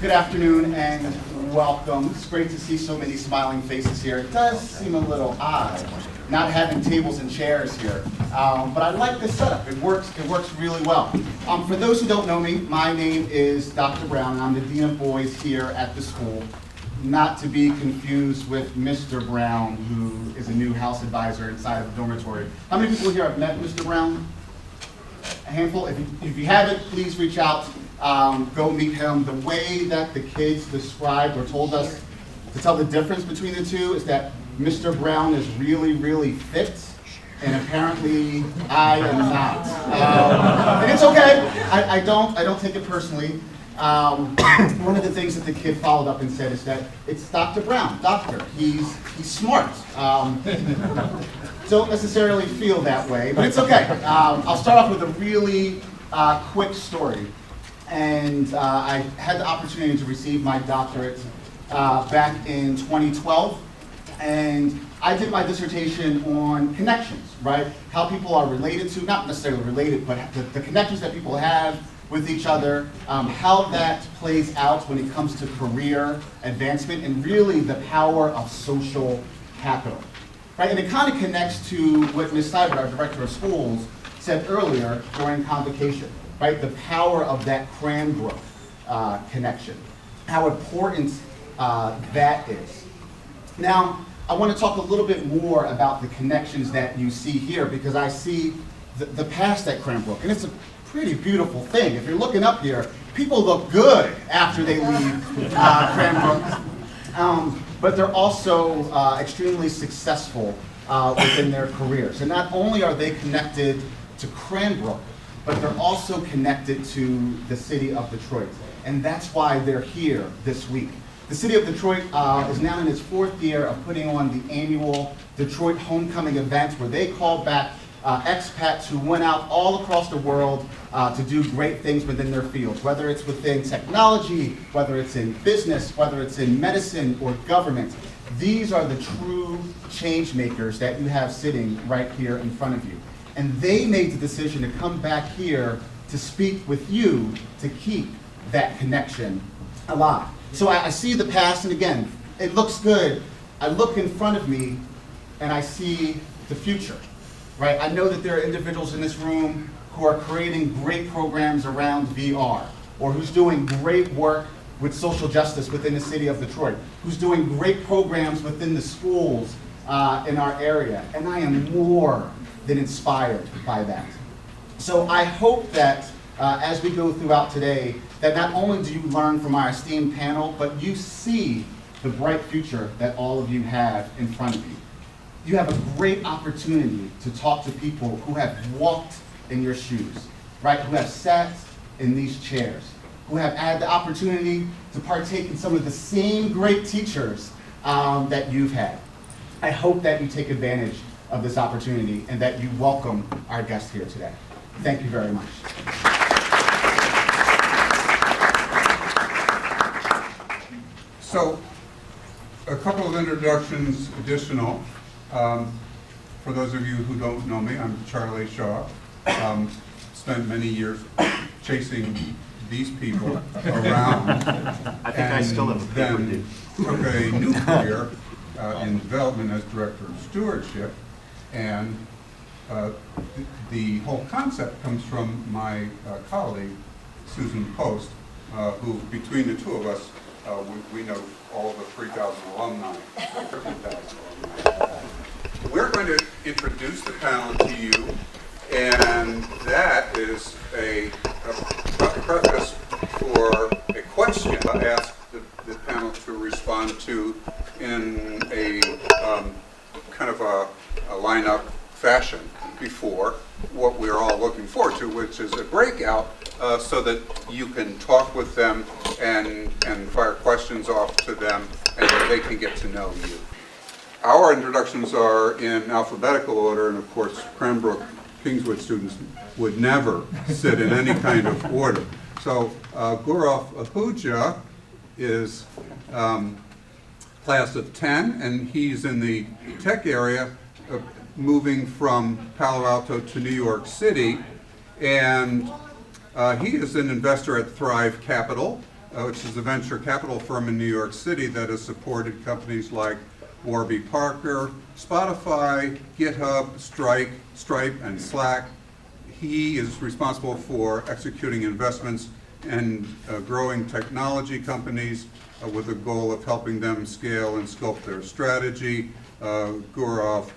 Good afternoon and welcome. It's great to see so many smiling faces here. It does seem a little odd not having tables and chairs here, but I like this setup. It works really well. For those who don't know me, my name is Dr. Brown, and I'm the Dean of Boys here at the school. Not to be confused with Mr. Brown, who is a new house advisor inside of the dormitory. How many people here have met Mr. Brown? A handful. If you haven't, please reach out. Go meet him. The way that the kids described or told us to tell the difference between the two is that Mr. Brown is really, really fit, and apparently I am not. And it's okay. I don't take it personally. One of the things that the kid followed up and said is that it's Dr. Brown, doctor. He's smart. Don't necessarily feel that way, but it's okay. I'll start off with a really quick story. And I had the opportunity to receive my doctorate back in 2012. And I did my dissertation on connections, right? How people are related to, not necessarily related, but the connections that people have with each other, how that plays out when it comes to career advancement, and really the power of social capital, right? And it kind of connects to what Ms. Seibert, our director of schools, said earlier during convocation, right? The power of that Cranbrook connection, how important that is. Now, I want to talk a little bit more about the connections that you see here, because I see the past at Cranbrook, and it's a pretty beautiful thing. If you're looking up here, people look good after they leave Cranbrook, but they're also extremely successful within their careers. And not only are they connected to Cranbrook, but they're also connected to the city of Detroit. And that's why they're here this week. The city of Detroit is now in its 4th year of putting on the annual Detroit Homecoming event, where they call back expats who went out all across the world to do great things within their fields, whether it's within technology, whether it's in business, whether it's in medicine or government. These are the true change makers that you have sitting right here in front of you. And they made the decision to come back here to speak with you to keep that connection alive. So I see the past, and again, it looks good. I look in front of me and I see the future, right? I know that there are individuals in this room who are creating great programs around VR, or who's doing great work with social justice within the city of Detroit, who's doing great programs within the schools in our area. And I am more than inspired by that. So I hope that as we go throughout today, that not only do you learn from our esteemed panel, but you see the bright future that all of you have in front of you. You have a great opportunity to talk to people who have walked in your shoes, right? Who have sat in these chairs, who have had the opportunity to partake in some of the same great teachers that you've had. I hope that you take advantage of this opportunity and that you welcome our guest here today. Thank you very much. So, a couple of introductions additional. For those of you who don't know me, I'm Charlie Shaw. Spent many years chasing these people around. I think I still have a paper then due. took a new career in development as director of stewardship, and the whole concept comes from my colleague Susan Post, who between the two of us we know all the 3,000 alumni. We're going to introduce the panel to you, and that is a preface for a question I asked the panel to respond to in a kind of a lineup fashion before what we're all looking forward to, which is a breakout, so that you can talk with them and fire questions off to them, and they can get to know you. Our introductions are in alphabetical order, and of course Cranbrook Kingswood students would never sit in any kind of order. So Gaurav Ahuja is class of 10, and he's in the tech area, moving from Palo Alto to New York City, and he is an investor at Thrive Capital, which is a venture capital firm in New York City that has supported companies like Warby Parker, Spotify, GitHub, Stripe, and Slack. He is responsible for executing investments and growing technology companies with the goal of helping them scale and scope their strategy. Gurov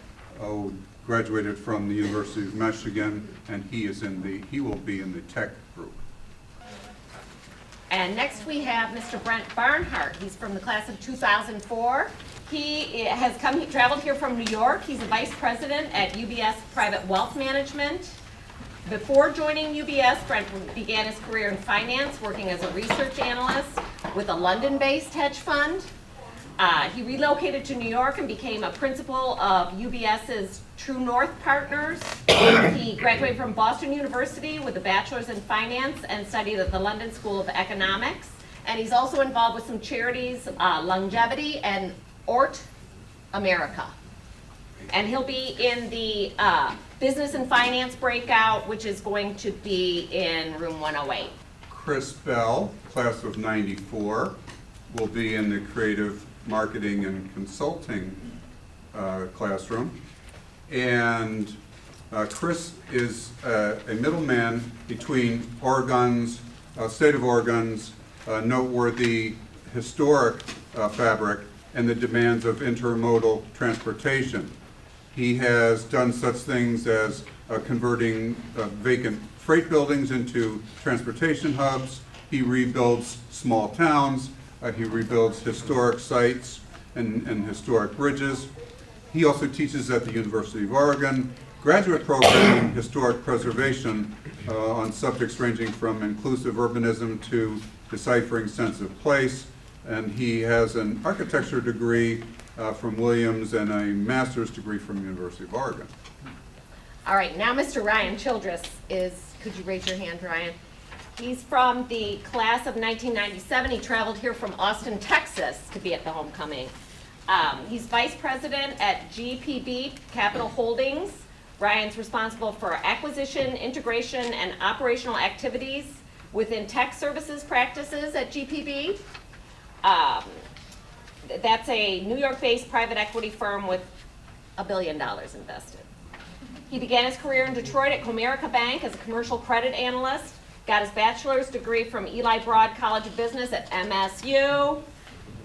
graduated from the University of Michigan, and he will be in the tech group. And next we have Mr. Brent Barnhart. He's from the class of 2004. He traveled here from New York. He's a vice president at UBS Private Wealth Management. Before joining UBS, Brent began his career in finance, working as a research analyst with a London-based hedge fund. He relocated to New York and became a principal of UBS's True North Partners. He graduated from Boston University with a bachelor's in finance and studied at the London School of Economics. And he's also involved with some charities, Longevity and Ort America. And he'll be in the business and finance breakout, which is going to be in room 108. Chris Bell, class of 94, will be in the creative marketing and consulting classroom. And Chris is a middleman between Oregon's, state of Oregon's noteworthy historic fabric and the demands of intermodal transportation. He has done such things as converting vacant freight buildings into transportation hubs. He rebuilds small towns. He rebuilds historic sites and historic bridges. He also teaches at the University of Oregon graduate program in historic preservation on subjects ranging from inclusive urbanism to deciphering sense of place. And he has an architecture degree from Williams and a master's degree from the University of Oregon. All right, now Mr. Ryan Childress could you raise your hand, Ryan? He's from the class of 1997. He traveled here from Austin, Texas to be at the homecoming. He's vice president at GPB Capital Holdings. Ryan's responsible for acquisition, integration, and operational activities within tech services practices at GPB. That's a New York-based private equity firm with $1 billion invested. He began his career in Detroit at Comerica Bank as a commercial credit analyst, got his bachelor's degree from Eli Broad College of Business at MSU,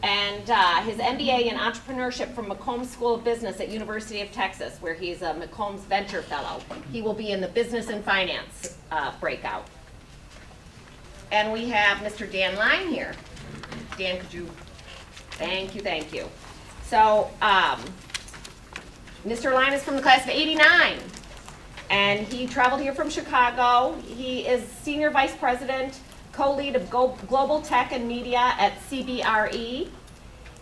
and his MBA in entrepreneurship from McCombs School of Business at University of Texas, where he's a McCombs Venture Fellow. He will be in the business and finance breakout. And we have Mr. Dan Line here. Dan, could you? Thank you. So, Mr. Line is from the class of 89, and he traveled here from Chicago. He is senior vice president, co-lead of global tech and media at CBRE.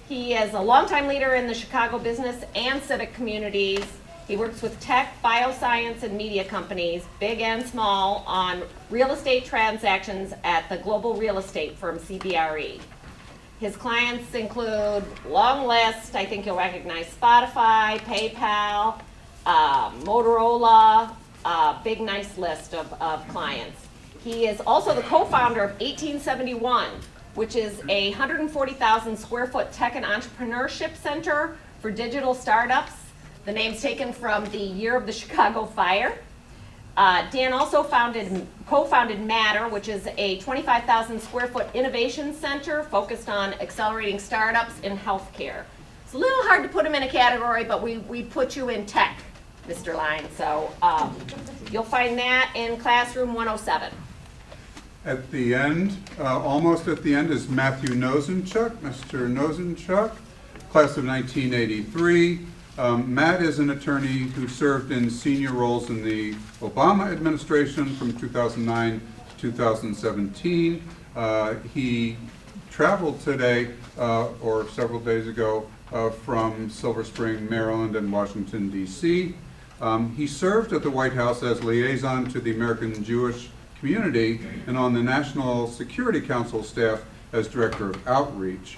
He is a longtime leader in the Chicago business and civic communities. He works with tech, bioscience, and media companies, big and small, on real estate transactions at the global real estate firm CBRE. His clients include long list. I think you'll recognize Spotify, PayPal, Motorola, big nice list of clients. He is also the co-founder of 1871, which is a 140,000 square foot tech and entrepreneurship center for digital startups. The name's taken from the year of the Chicago fire. Dan also co-founded Matter, which is a 25,000 square foot innovation center focused on accelerating startups in healthcare. It's a little hard to put him in a category, but we put you in tech, Mr. Line. So you'll find that in classroom 107. At the end, almost at the end, is Matthew Nosenchuk. Mr. Nosenchuk, class of 1983. Matt is an attorney who served in senior roles in the Obama administration from 2009 to 2017. He traveled today, or several days ago, from Silver Spring, Maryland and Washington, D.C. He served at the White House as liaison to the American Jewish community and on the National Security Council staff as director of outreach.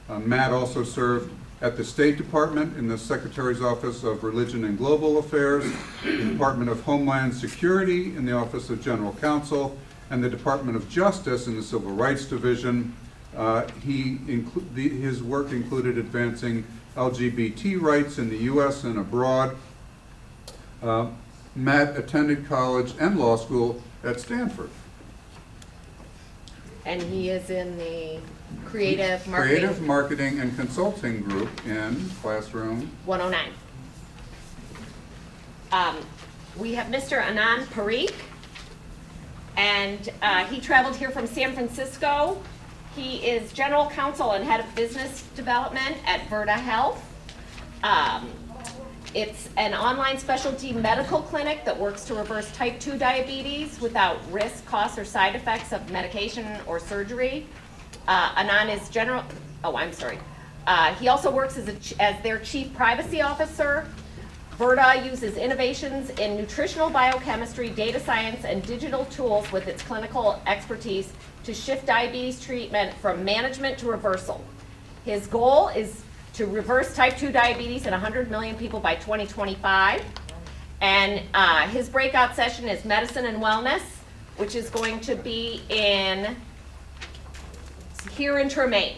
Matt also served at the State Department in the Secretary's Office of Religion and Global Affairs, the Department of Homeland Security in the Office of General Counsel, and the Department of Justice in the Civil Rights Division. His work included advancing LGBT rights in the U.S. and abroad. Matt attended college and law school at Stanford. And he is in the Creative Creative Marketing Marketing and Consulting Group in classroom. 109. We have Mr. Anand Parikh, and he traveled here from San Francisco. He is General Counsel and Head of Business Development at Virta Health. It's an online specialty medical clinic that works to reverse type 2 diabetes without risk, costs, or side effects of medication or surgery. Anand is he also works as their Chief Privacy Officer. Virta uses innovations in nutritional biochemistry, data science, and digital tools with its clinical expertise to shift diabetes treatment from management to reversal. His goal is to reverse type 2 diabetes in 100 million people by 2025. And his breakout session is Medicine and Wellness, which is going to be here in Tremaine.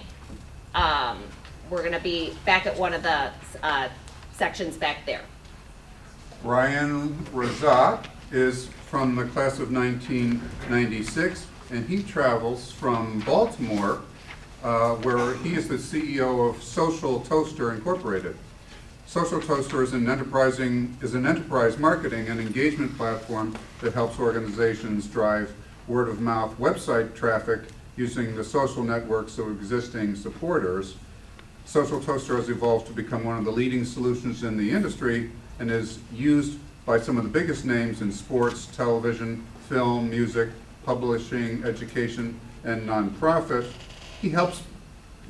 We're going to be back at one of the sections back there. Brian Razak is from the class of 1996, and he travels from Baltimore, where he is the CEO of Social Toaster Incorporated. Social Toaster is an enterprise marketing and engagement platform that helps organizations drive word-of-mouth website traffic using the social networks of existing supporters. Social Toaster has evolved to become one of the leading solutions in the industry and is used by some of the biggest names in sports, television, film, music, publishing, education, and nonprofit. He helps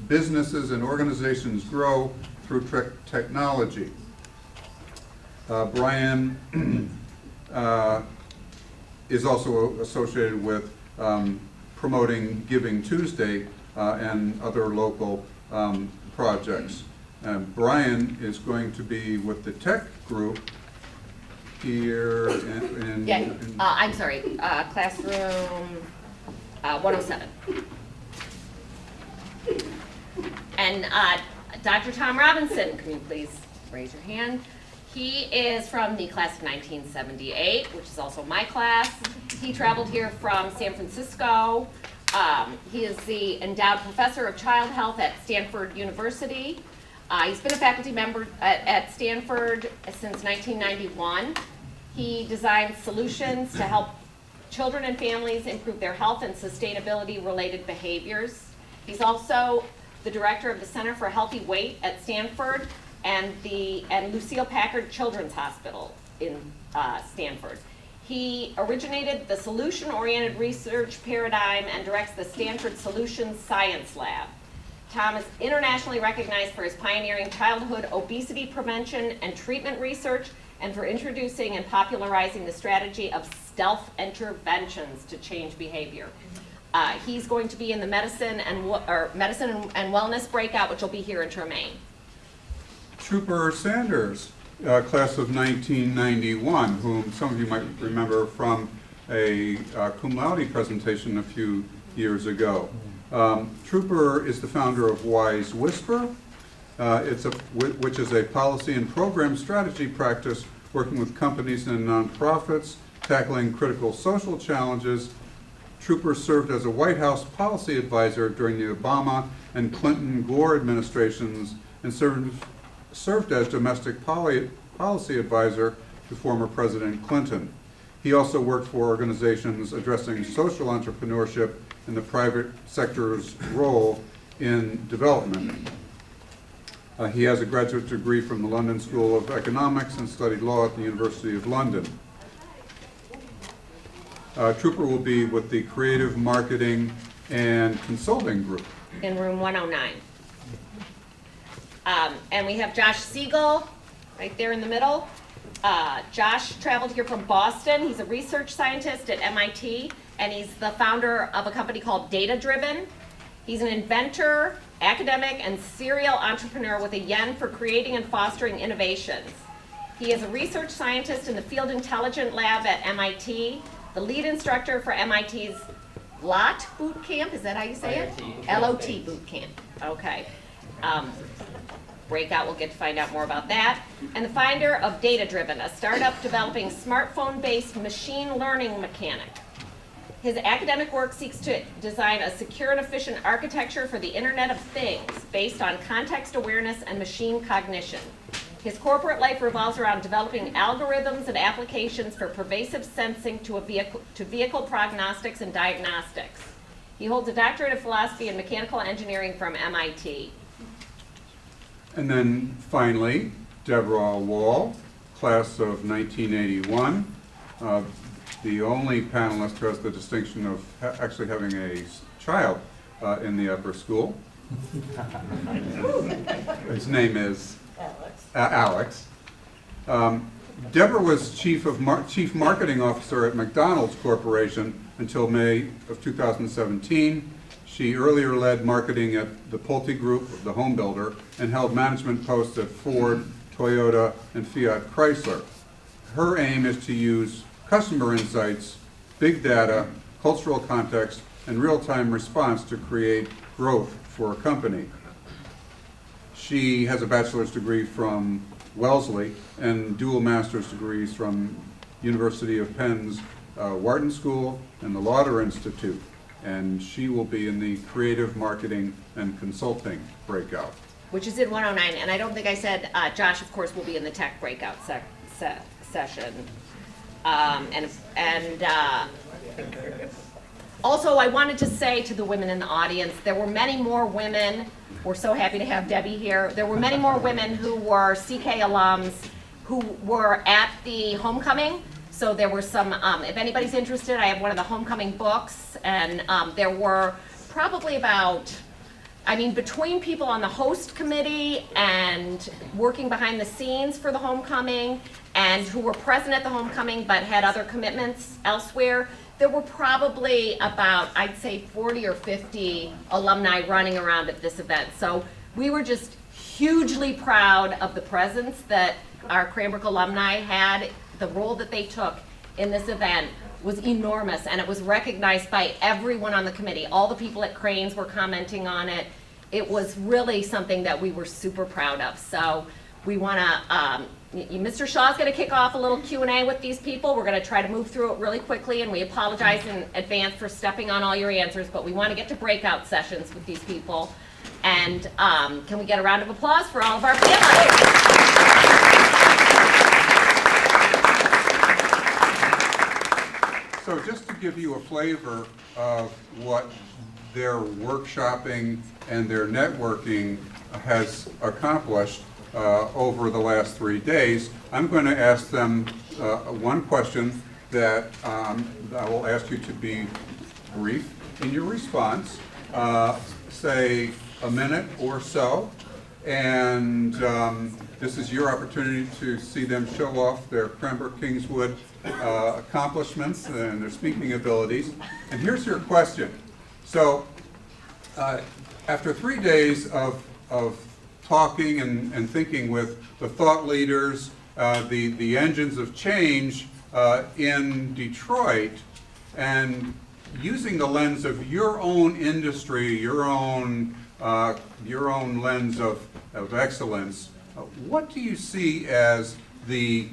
businesses and organizations grow through technology. Brian is also associated with promoting Giving Tuesday and other local projects. Brian is going to be with the tech group here Classroom 107. And Dr. Tom Robinson, can you please raise your hand? He is from the class of 1978, which is also my class. He traveled here from San Francisco. He is the endowed professor of child health at Stanford University. He's been a faculty member at Stanford since 1991. He designs solutions to help children and families improve their health and sustainability-related behaviors. He's also the director of the Center for Healthy Weight at Stanford and Lucille Packard Children's Hospital in Stanford. He originated the solution-oriented research paradigm and directs the Stanford Solutions Science Lab. Tom is internationally recognized for his pioneering childhood obesity prevention and treatment research and for introducing and popularizing the strategy of stealth interventions to change behavior. He's going to be in the Medicine and Wellness breakout, which will be here in Tremaine. Trooper Sanders, class of 1991, whom some of you might remember from a cum laude presentation a few years ago. Trooper is the founder of Wise Whisper, which is a policy and program strategy practice working with companies and nonprofits, tackling critical social challenges. Trooper served as a White House policy advisor during the Obama and Clinton-Gore administrations and served as domestic policy advisor to former President Clinton. He also worked for organizations addressing social entrepreneurship and the private sector's role in development. He has a graduate degree from the London School of Economics and studied law at the University of London. Trooper will be with the Creative Marketing and Consulting Group. In room 109. And we have Josh Siegel right there in the middle. Josh traveled here from Boston. He's a research scientist at MIT, and he's the founder of a company called Data Driven. He's an inventor, academic, and serial entrepreneur with a yen for creating and fostering innovations. He is a research scientist in the Field Intelligence Lab at MIT, the lead instructor for MIT's LOT Boot Camp, is that how you say it? LOT Boot Camp, okay. Breakout, we'll get to find out more about that. And the Finder of Data Driven, a startup developing smartphone-based machine learning mechanic. His academic work seeks to design a secure and efficient architecture for the Internet of Things based on context awareness and machine cognition. His corporate life revolves around developing algorithms and applications for pervasive sensing to vehicle prognostics and diagnostics. He holds a doctorate of philosophy and mechanical engineering from MIT. And then finally, Deborah Wall, class of 1981, the only panelist who has the distinction of actually having a child in the upper school. His name is Alex. Deborah was chief marketing officer at McDonald's Corporation until May of 2017. She earlier led marketing at the Pulte Group, the home builder, and held management posts at Ford, Toyota, and Fiat Chrysler. Her aim is to use customer insights, big data, cultural context, and real-time response to create growth for a company. She has a bachelor's degree from Wellesley and dual master's degrees from University of Penn's Wharton School and the Lauder Institute. And she will be in the creative marketing and consulting breakout. Which is in 109, and I don't think I said, Josh, of course, will be in the tech breakout session. Also, I wanted to say to the women in the audience, there were many more women, we're so happy to have Debbie here, there were many more women who were CK alums who were at the homecoming. So there were some, if anybody's interested, I have one of the homecoming books, and there were probably about, between people on the host committee and working behind the scenes for the homecoming and who were present at the homecoming but had other commitments elsewhere, there were probably about, I'd say 40 or 50 alumni running around at this event. So we were just hugely proud of the presence that our Cranbrook alumni had. The role that they took in this event was enormous, and it was recognized by everyone on the committee. All the people at Cranes were commenting on it. It was really something that we were super proud of. So we want to, Mr. Shaw's going to kick off a little Q&A with these people. We're going to try to move through it really quickly, and we apologize in advance for stepping on all your answers, but we want to get to breakout sessions with these people. And can we get a round of applause for all of our panelists? So just to give you a flavor of what their workshopping and their networking has accomplished over the last 3 days, I'm going to ask them one question that I will ask you to be brief in your response, say a minute or so, and this is your opportunity to see them show off their Cranbrook Kingswood accomplishments and their speaking abilities. And here's your question. So after 3 days of talking and thinking with the thought leaders, the engines of change in Detroit, and using the lens of your own industry, your own lens of excellence, what do you see as the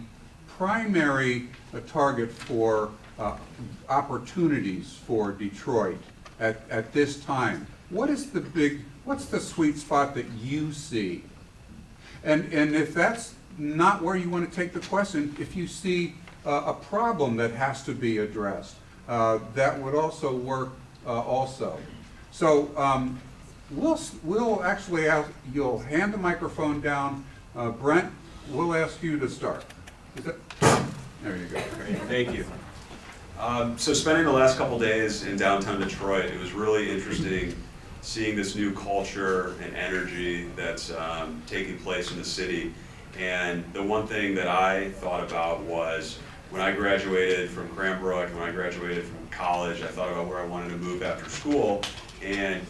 primary target for opportunities for Detroit at this time? What's the sweet spot that you see? And if that's not where you want to take the question, if you see a problem that has to be addressed, that would also work also. So we'll actually ask, you'll hand the microphone down. Brent, we'll ask you to start. There you go. Great, thank you. So spending the last couple days in downtown Detroit, it was really interesting seeing this new culture and energy that's taking place in the city. And the one thing that I thought about was when I graduated from Cranbrook, when I graduated from college, I thought about where I wanted to move after school. And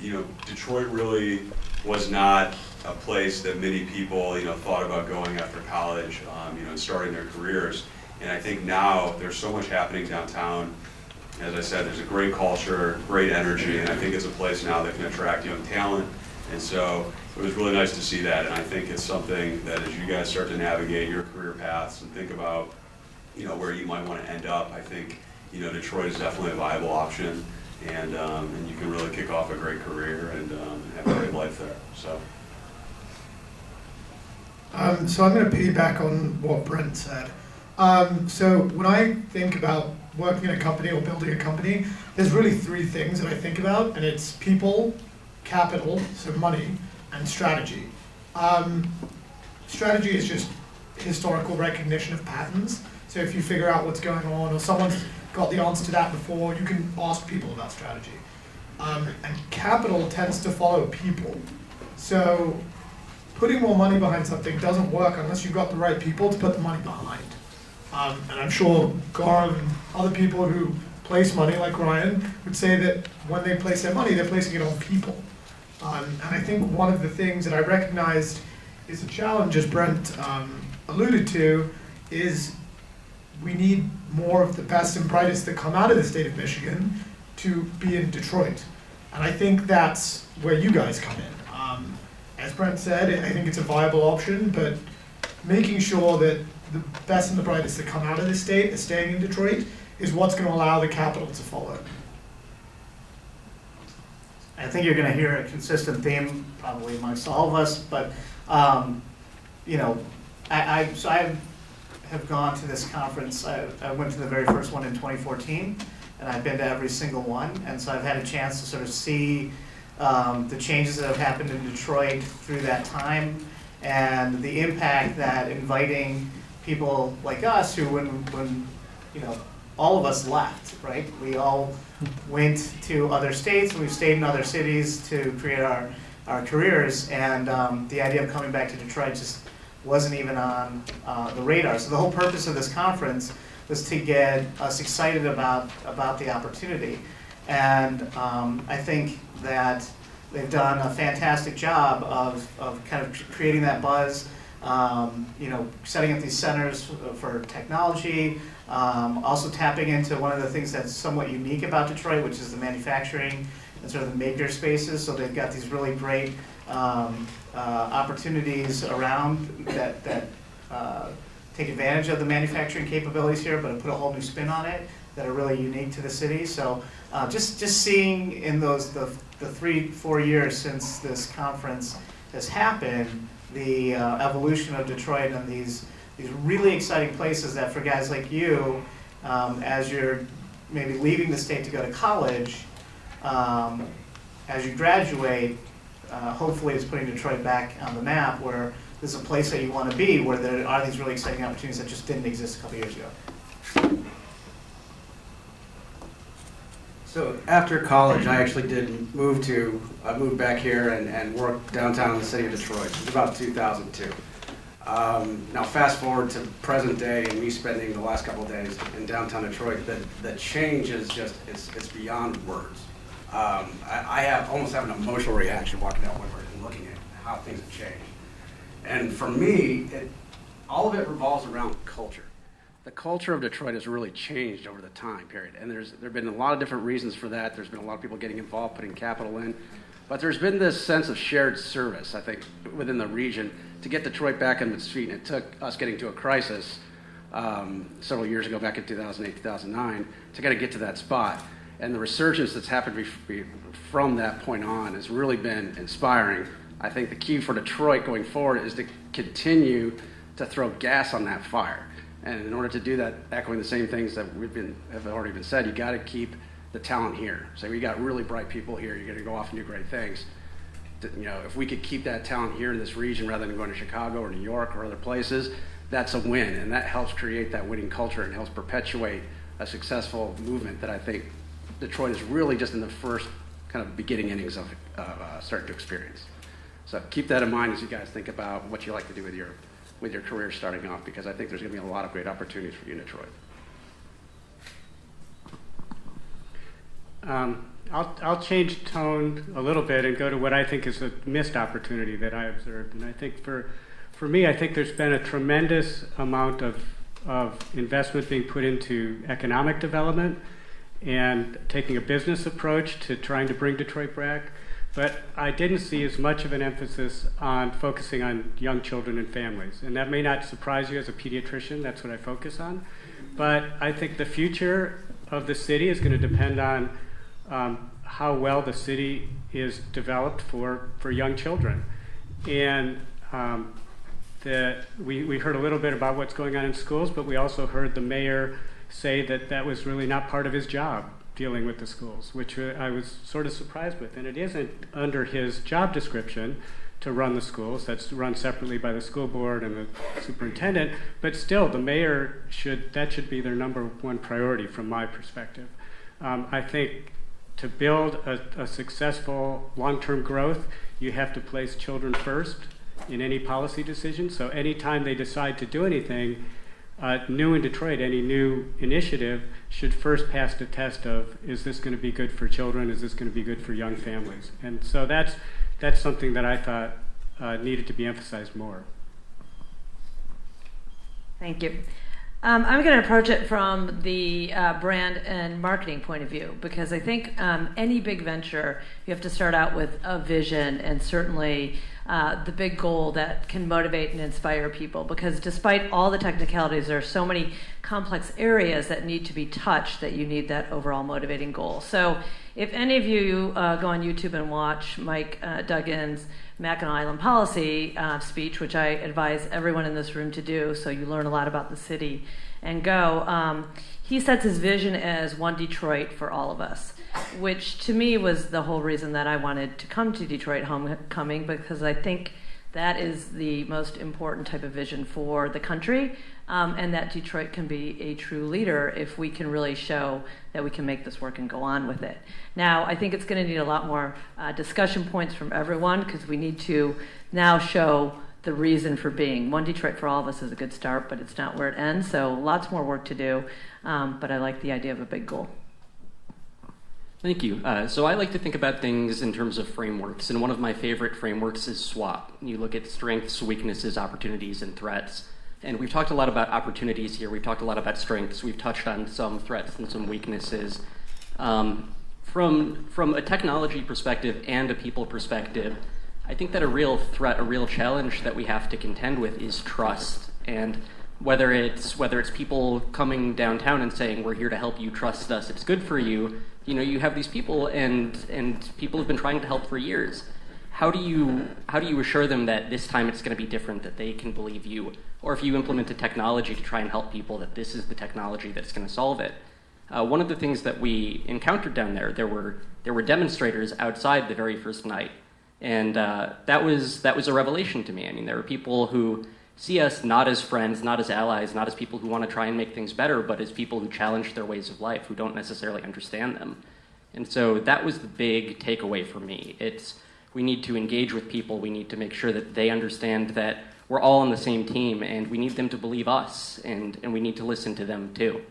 Detroit really was not a place that many people thought about going after college, and starting their careers. And I think now there's so much happening downtown. As I said, there's a great culture, great energy, and I think it's a place now that can attract young talent. And so it was really nice to see that, and I think it's something that as you guys start to navigate your career paths and think about, where you might want to end up, I think, Detroit is definitely a viable option, and you can really kick off a great career and have a great life there. So I'm going to piggyback on what Brent said. So when I think about working in a company or building a company, there's really three things that I think about, and it's people, capital, so money, and strategy. Strategy is just historical recognition of patterns. So if you figure out what's going on, or someone's got the answer to that before, you can ask people about strategy. And capital tends to follow people. So putting more money behind something doesn't work unless you've got the right people to put the money behind. And I'm sure Gaurav and other people who place money, like Ryan, would say that when they place their money, they're placing it on people. And I think one of the things that I recognized is a challenge, as Brent alluded to, is we need more of the best and brightest that come out of the state of Michigan to be in Detroit. And I think that's where you guys come in. As Brent said, I think it's a viable option, but making sure that the best and the brightest that come out of the state is staying in Detroit is what's going to allow the capital to follow. I think you're going to hear a consistent theme, probably amongst all of us, but I have gone to this conference. I went to the very first one in 2014, and I've been to every single one, and so I've had a chance to sort of see the changes that have happened in Detroit through that time, and the impact that inviting people like us, who when all of us left, right? We all went to other states, and we've stayed in other cities to create our careers, and the idea of coming back to Detroit just wasn't even on the radar. So the whole purpose of this conference was to get us excited about the opportunity. And I think that they've done a fantastic job of kind of creating that buzz, setting up these centers for technology, also tapping into one of the things that's somewhat unique about Detroit, which is the manufacturing and sort of the maker spaces. So they've got these really great opportunities around that take advantage of the manufacturing capabilities here, but put a whole new spin on it that are really unique to the city. So just seeing in the 3-4 years since this conference has happened, the evolution of Detroit and these really exciting places that for guys like you, as you're maybe leaving the state to go to college, as you graduate, hopefully it's putting Detroit back on the map where this is a place that you want to be, where there are these really exciting opportunities that just didn't exist a couple years ago. So after college, I actually did I moved back here and worked downtown in the city of Detroit. It was about 2002. Now fast forward to present day and me spending the last couple of days in downtown Detroit, the change is just, it's beyond words. I almost have an emotional reaction walking down Woodward and looking at how things have changed. And for me, all of it revolves around culture. The culture of Detroit has really changed over the time period, and there have been a lot of different reasons for that. There's been a lot of people getting involved, putting capital in, but there's been this sense of shared service, I think, within the region to get Detroit back on its feet, and it took us getting to a crisis several years ago, back in 2008, 2009, to kind of get to that spot. And the resurgence that's happened from that point on has really been inspiring. I think the key for Detroit going forward is to continue to throw gas on that fire. And in order to do that, echoing the same things that have already been said, you got to keep the talent here. So we got really bright people here. You're going to go off and do great things. If we could keep that talent here in this region rather than going to Chicago or New York or other places, that's a win. And that helps create that winning culture and helps perpetuate a successful movement that I think Detroit is really just in the first kind of beginning innings of starting to experience. So keep that in mind as you guys think about what you like to do with your career starting off, because I think there's going to be a lot of great opportunities for you in Detroit. I'll change tone a little bit and go to what I think is a missed opportunity that I observed. And I think for me, I think there's been a tremendous amount of investment being put into economic development and taking a business approach to trying to bring Detroit back. But I didn't see as much of an emphasis on focusing on young children and families. And that may not surprise you as a pediatrician, that's what I focus on. But I think the future of the city is going to depend on how well the city is developed for young children. And we heard a little bit about what's going on in schools, but we also heard the mayor say that that was really not part of his job, dealing with the schools, which I was sort of surprised with. And it isn't under his job description to run the schools. That's run separately by the school board and the superintendent. But still, the mayor should be their number one priority from my perspective. I think to build a successful long-term growth, you have to place children first in any policy decision. So anytime they decide to do anything new in Detroit, any new initiative should first pass the test of, is this going to be good for children? Is this going to be good for young families? And so that's something that I thought needed to be emphasized more. Thank you. I'm going to approach it from the brand and marketing point of view, because I think any big venture, you have to start out with a vision and certainly the big goal that can motivate and inspire people, because despite all the technicalities, there are so many complex areas that need to be touched that you need that overall motivating goal. So if any of you go on YouTube and watch Mike Duggan's Mackinac Island policy speech, which I advise everyone in this room to do, so you learn a lot about the city and go, he sets his vision as one Detroit for all of us, which to me was the whole reason that I wanted to come to Detroit Homecoming, because I think that is the most important type of vision for the country, and that Detroit can be a true leader if we can really show that we can make this work and go on with it. Now, I think it's going to need a lot more discussion points from everyone, because we need to now show the reason for being. One Detroit for all of us is a good start, but it's not where it ends, so lots more work to do, but I like the idea of a big goal. Thank you. So I like to think about things in terms of frameworks, and one of my favorite frameworks is SWOT. You look at strengths, weaknesses, opportunities, and threats. And we've talked a lot about opportunities here. We've talked a lot about strengths. We've touched on some threats and some weaknesses. From a technology perspective and a people perspective, I think that a real threat, a real challenge that we have to contend with is trust. And whether it's people coming downtown and saying, we're here to help you, trust us, it's good for you. You know, you have these people and people have been trying to help for years. How do you assure them that this time it's going to be different, that they can believe you? Or if you implement a technology to try and help people, that this is the technology that's going to solve it? One of the things that we encountered down there were demonstrators outside the very first night. And that was a revelation to me. I mean, there are people who see us not as friends, not as allies, not as people who want to try and make things better, but as people who challenge their ways of life, who don't necessarily understand them. And so that was the big takeaway for me. We need to engage with people. We need to make sure that they understand that we're all on the same team, and we need them to believe us, and we need to listen to them too.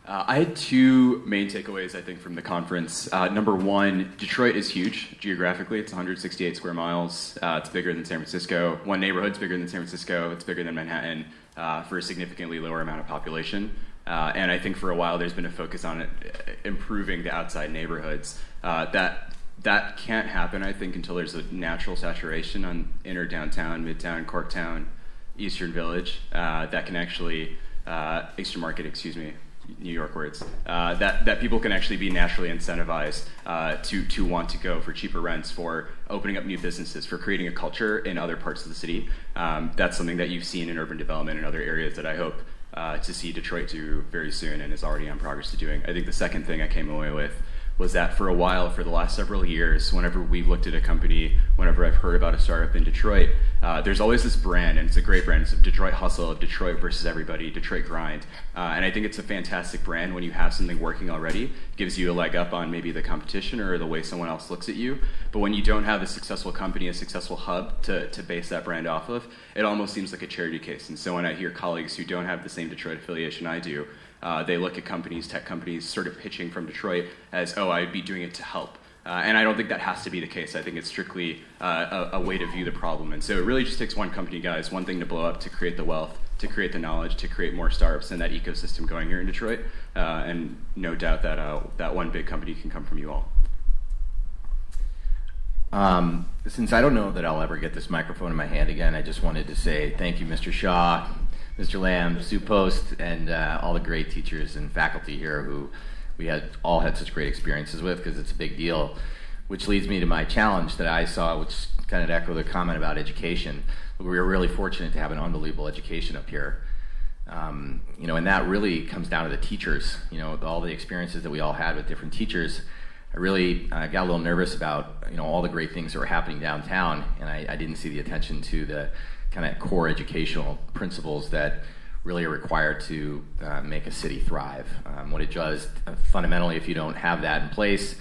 I had two main takeaways, I think, from the conference. Number one, Detroit is huge geographically. It's 168 square miles. It's bigger than San Francisco. One neighborhood's bigger than San Francisco. It's bigger than Manhattan for a significantly lower amount of population. And I think for a while there's been a focus on it, improving the outside neighborhoods. That can't happen, I think, until there's a natural saturation on inner downtown, midtown, Corktown, Eastern Village that can actually, Eastern Market, excuse me, New York words, that people can actually be naturally incentivized to want to go for cheaper rents, for opening up new businesses, for creating a culture in other parts of the city. That's something that you've seen in urban development in other areas that I hope to see Detroit do very soon and is already on progress to doing. I think the second thing I came away with was that for a while, for the last several years, whenever we've looked at a company, whenever I've heard about a startup in Detroit, there's always this brand, and it's a great brand. It's a Detroit hustle, of Detroit versus everybody, Detroit grind. And I think it's a fantastic brand when you have something working already. It gives you a leg up on maybe the competition or the way someone else looks at you. But when you don't have a successful company, a successful hub to base that brand off of, it almost seems like a charity case. And so when I hear colleagues who don't have the same Detroit affiliation I do, they look at companies, tech companies, sort of pitching from Detroit as, oh, I'd be doing it to help. And I don't think that has to be the case. I think it's strictly a way to view the problem. And so it really just takes one company, guys, one thing to blow up to create the wealth to create the knowledge, to create more startups and that ecosystem going here in Detroit. And no doubt that that one big company can come from you all. Since I don't know that I'll ever get this microphone in my hand again, I just wanted to say thank you, Mr. Shaw, Mr. Lamb, Sue Post, and all the great teachers and faculty here who we all had such great experiences with, because it's a big deal. Which leads me to my challenge that I saw, which kind of echo the comment about education. We were really fortunate to have an unbelievable education up here. And that really comes down to the teachers. All the experiences that we all had with different teachers. I really got a little nervous about all the great things that were happening downtown, and I didn't see the attention to the kind of core educational principles that really are required to make a city thrive. What it does fundamentally, if you don't have that in place,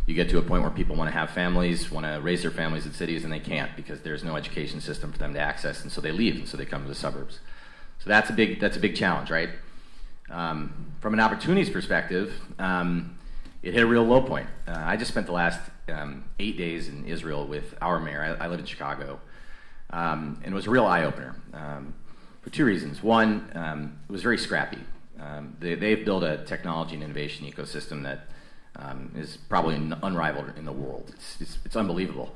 you get to a point where people want to have families, want to raise their families in cities, and they can't because there's no education system for them to access, and so they leave, and so they come to the suburbs. So that's a big challenge, right? From an opportunities perspective, it hit a real low point. I just spent the last 8 days in Israel with our mayor. I live in Chicago, and it was a real eye-opener for two reasons. One, it was very scrappy. They've built a technology and innovation ecosystem that is probably unrivaled in the world. It's unbelievable,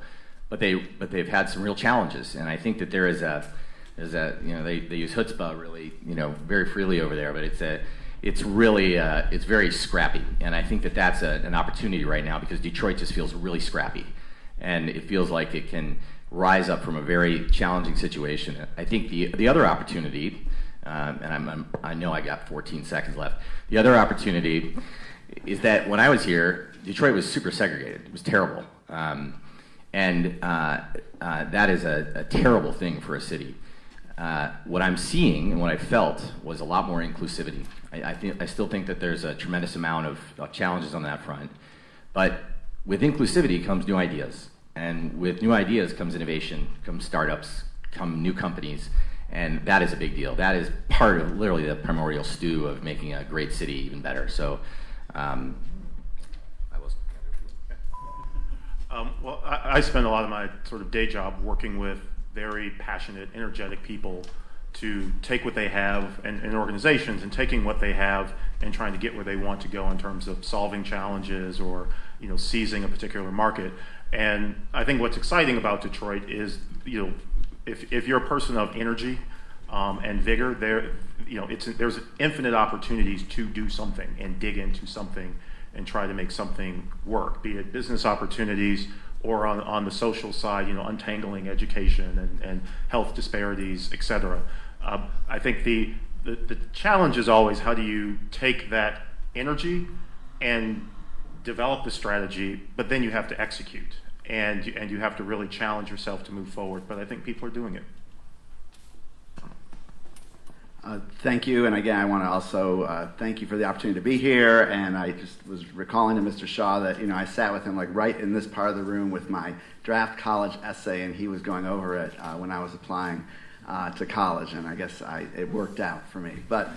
but they've had some real challenges, and I think that there is they use chutzpah really very freely over there, but it's really it's very scrappy, and I think that that's an opportunity right now because Detroit just feels really scrappy, and it feels like it can rise up from a very challenging situation. I think the other opportunity, and I know I got 14 seconds left. The other opportunity is that when I was here, Detroit was super segregated. It was terrible, and that is a terrible thing for a city. What I'm seeing and what I felt was a lot more inclusivity. I still think that there's a tremendous amount of challenges on that front, but with inclusivity comes new ideas, and with new ideas comes innovation, comes startups, come new companies, and that is a big deal. That is part of literally the primordial stew of making a great city even better. So, I spend a lot of my sort of day job working with very passionate, energetic people to take what they have in organizations and taking what they have and trying to get where they want to go in terms of solving challenges or seizing a particular market. And I think what's exciting about Detroit is if you're a person of energy and vigor, there's infinite opportunities to do something and dig into something and try to make something work, be it business opportunities or on the social side, untangling education and health disparities, et cetera. I think the challenge is always how do you take that energy and develop the strategy, but then you have to execute, and you have to really challenge yourself to move forward. But I think people are doing it. Thank you, and again, I want to also thank you for the opportunity to be here. And I just was recalling to Mr. Shaw that I sat with him like right in this part of the room with my draft college essay, and he was going over it when I was applying to college, and I guess it worked out for me. But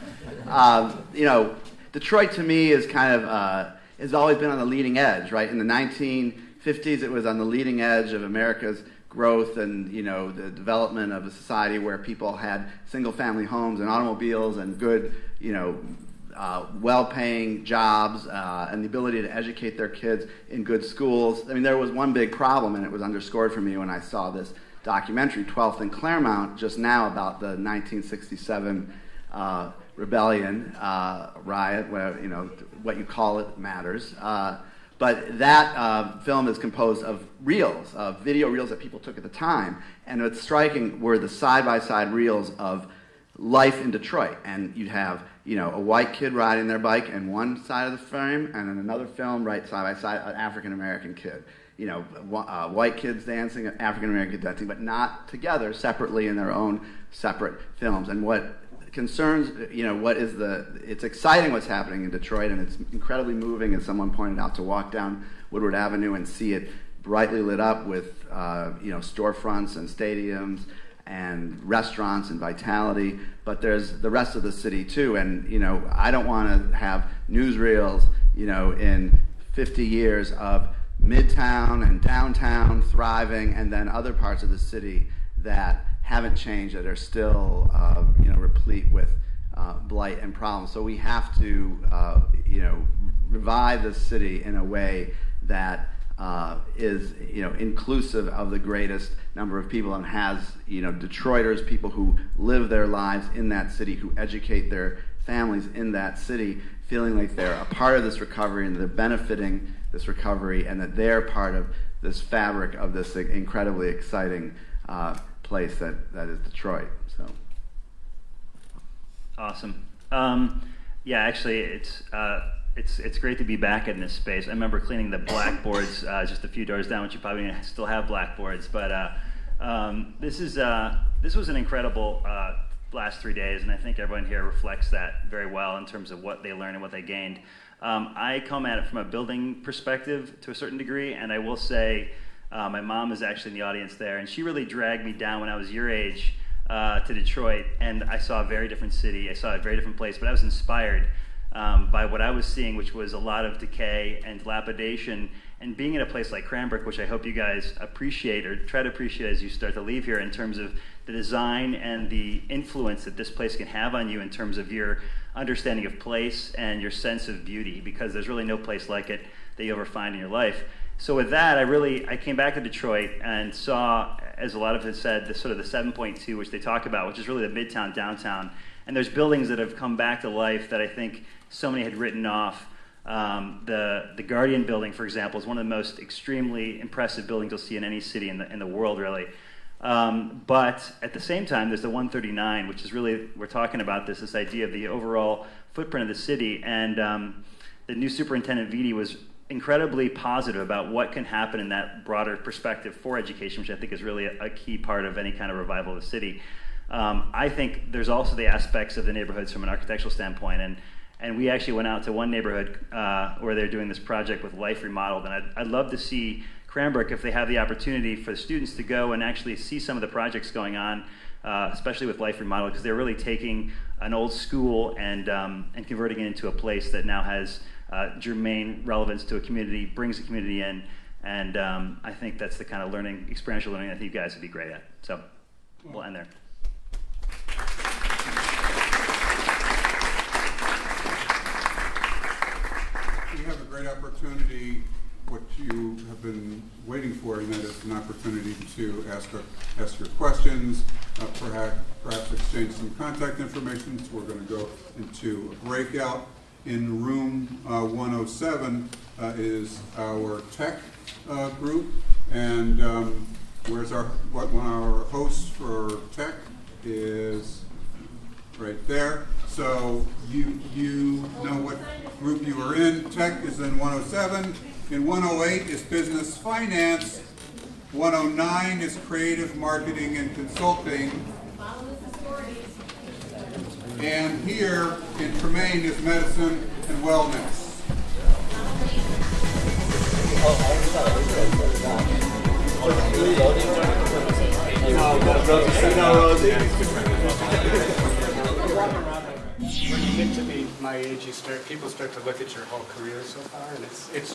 Detroit to me is kind of has always been on the leading edge, right? In the 1950s, it was on the leading edge of America's growth and the development of a society where people had single-family homes and automobiles and good well-paying jobs and the ability to educate their kids in good schools. I mean, there was one big problem, and it was underscored for me when I saw this documentary, 12th and Claremont, just now about the 1967 rebellion, riot, what you call it matters. But that film is composed of reels, of video reels that people took at the time. And what's striking were the side-by-side reels of life in Detroit. And you'd have, a white kid riding their bike in one side of the frame, and in another film, right side-by-side, an African-American kid. White kids dancing, African-American kids dancing, but not together, separately in their own separate films. And what concerns, it's exciting what's happening in Detroit, and it's incredibly moving, as someone pointed out, to walk down Woodward Avenue and see it brightly lit up with, storefronts and stadiums and restaurants and vitality. But there's the rest of the city too, and I don't want to have newsreels, in 50 years of Midtown and downtown thriving, and then other parts of the city that haven't changed, that are still replete with blight and problems. So we have to revive the city in a way that is inclusive of the greatest number of people and has Detroiters, people who live their lives in that city, who educate their families in that city, feeling like they're a part of this recovery and they're benefiting this recovery and that they're part of this fabric of this incredibly exciting place that is Detroit. So awesome. Yeah, actually, it's great to be back in this space. I remember cleaning the blackboards just a few doors down, which you probably still have blackboards. But this was an incredible last 3 days, and I think everyone here reflects that very well in terms of what they learned and what they gained. I come at it from a building perspective to a certain degree, and I will say my mom is actually in the audience there, and she really dragged me down when I was your age to Detroit, and I saw a very different city. I saw a very different place, but I was inspired by what I was seeing, which was a lot of decay and dilapidation, and being in a place like Cranbrook, which I hope you guys appreciate or try to appreciate as you start to leave here, in terms of the design and the influence that this place can have on you in terms of your understanding of place and your sense of beauty, because there's really no place like it that you'll ever find in your life. So with that, I came back to Detroit and saw, as a lot of it said, the sort of the 7.2, which they talk about, which is really the Midtown downtown. And there's buildings that have come back to life that I think so many had written off. The Guardian building, for example, is one of the most extremely impressive buildings you'll see in any city in the world, really. But at the same time, there's the 139, which is really, we're talking about this idea of the overall footprint of the city. And the new superintendent, Vitti, was incredibly positive about what can happen in that broader perspective for education, which I think is really a key part of any kind of revival of the city. I think there's also the aspects of the neighborhoods from an architectural standpoint, and we actually went out to one neighborhood where they're doing this project with Life Remodeled, and I'd love to see Cranbrook, if they have the opportunity for the students to go and actually see some of the projects going on, especially with Life Remodeled, because they're really taking an old school and converting it into a place that now has germane relevance to a community, brings the community in, and I think that's the kind of experiential learning I think you guys would be great at. So we'll end there. We have a great opportunity, what you have been waiting for, and that is an opportunity to ask your questions, perhaps exchange some contact information. So we're going to go into a breakout. In room 107 is our tech group, and where's one of our hosts for tech is right there. So you know what group you are in. Tech is in 107. In 108 is business finance. 109 is creative marketing and consulting. And here in Tremaine is medicine and wellness. When you get to be my age, people start to look at your whole career so far, and it's.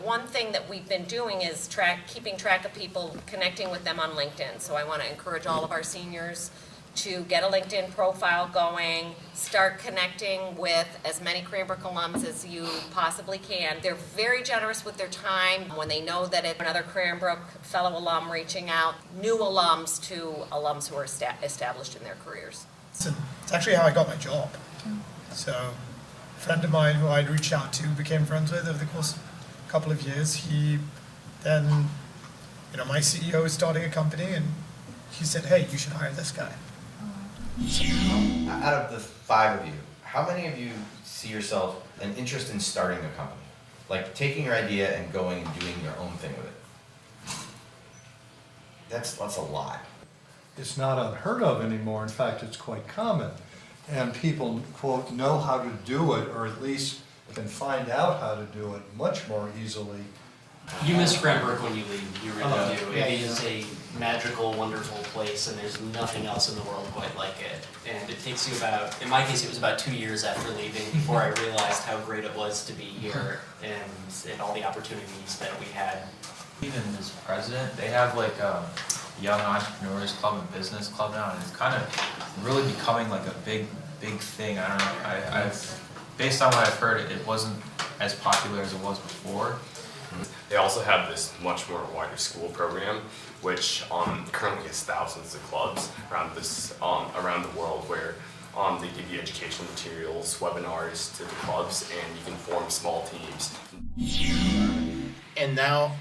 One thing that we've been doing is keeping track of people, connecting with them on LinkedIn. So I want to encourage all of our seniors to get a LinkedIn profile going, start connecting with as many Cranbrook alums as you possibly can. They're very generous with their time when they know that it's another Cranbrook fellow alum reaching out, new alums to alums who are established in their careers. It's actually how I got my job. So a friend of mine who I'd reached out to, became friends with over the course of a couple of years, he then, my CEO is starting a company, and he said, hey, you should hire this guy. Out of the 5 of you, how many of you see yourself an interest in starting a company? Like taking your idea and going and doing your own thing with it? That's a lot. It's not unheard of anymore. In fact, it's quite common. And people, quote, know how to do it, or at least can find out how to do it much more easily. You miss Cranbrook when you leave, you really do. It is a magical, wonderful place, and there's nothing else in the world quite like it. And it takes you in my case, it was about 2 years after leaving before I realized how great it was to be here and all the opportunities that we had. Even as president, they have like young entrepreneurs club and business club now, and it's kind of really becoming like a big thing. I don't know. I've based on what I've heard, it wasn't as popular as it was before. They also have this much more wider school program, which currently has thousands of clubs around around the world where they give you educational materials, webinars to the clubs, and you can form small teams. And now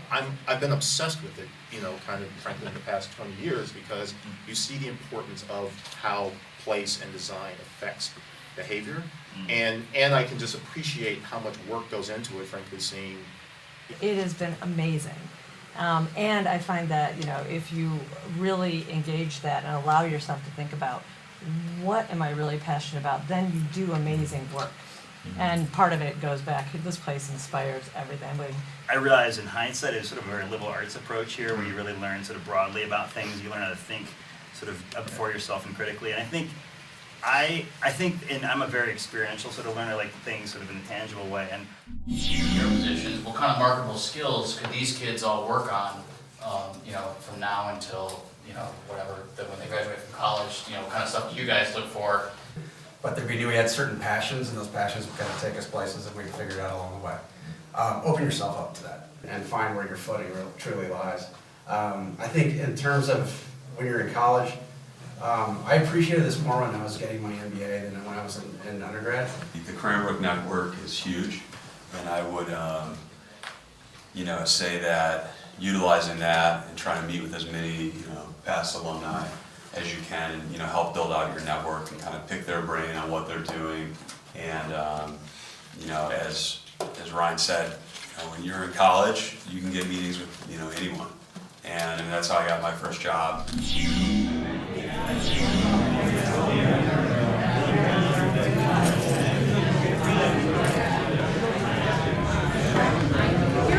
I've been obsessed with it, you know, kind of frankly in the past 20 years, because you see the importance of how place and design affects behavior, and I can just appreciate how much work goes into it, frankly, seeing. It has been amazing. And I find that, you know, if you really engage that and allow yourself to think about what am I really passionate about, then you do amazing work. And part of it goes back, this place inspires everything. I realize in hindsight it's sort of a very liberal arts approach here where you really learn sort of broadly about things, you learn how to think sort of for yourself and critically. And I think, and I'm a very experiential sort of learner, like things sort of in a tangible way. And your positions, what kind of marketable skills could these kids all work on, you know, from now until, you know, whatever, when they graduate from college, you know, what kind of stuff do you guys look for? But we knew we had certain passions, and those passions would kind of take us places that we figured out along the way. Open yourself up to that and find where your footing truly lies. I think in terms of when you're in college, I appreciated this more when I was getting my MBA than when I was in undergrad. The Cranbrook network is huge, and I would, you know, say that utilizing that and trying to meet with as many, you know, past alumni as you can, and you know, help build out your network and kind of pick their brain on what they're doing. And you know, as Ryan said, you know, when you're in college, you can get meetings with, you know, anyone, and that's how I got my first job. Here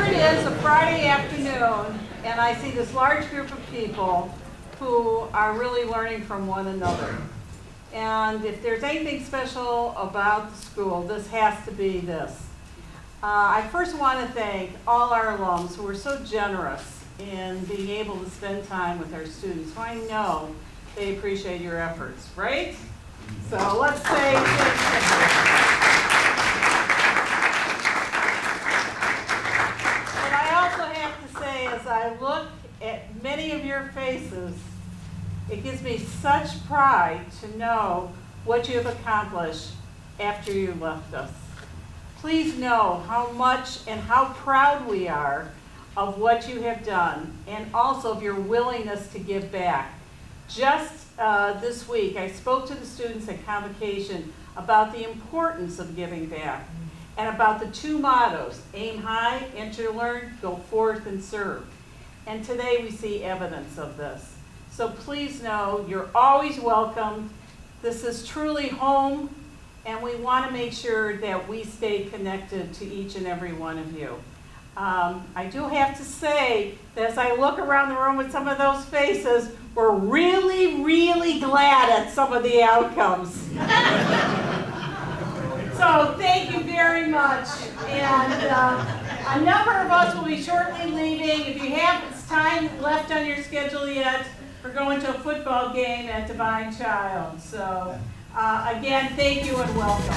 it is, a Friday afternoon, and I see this large group of people who are really learning from one another. And if there's anything special about the school, this has to be this. I first want to thank all our alums who were so generous in being able to spend time with our students, who I know they appreciate your efforts, right? So let's say But I also have to say, as I look at many of your faces, it gives me such pride to know what you have accomplished after you left us. Please know how much and how proud we are of what you have done, and also of your willingness to give back. Just this week, I spoke to the students at Convocation about the importance of giving back, and about the two mottos, aim high, enter to learn, go forth and serve. And today we see evidence of this. So please know you're always welcome. This is truly home, and we want to make sure that we stay connected to each and every one of you. I do have to say that as I look around the room with some of those faces, we're really, really glad at some of the outcomes. So thank you very much. And a number of us will be shortly leaving. If you have time left on your schedule yet, we're going to a football game at Divine Child. So again, thank you and welcome.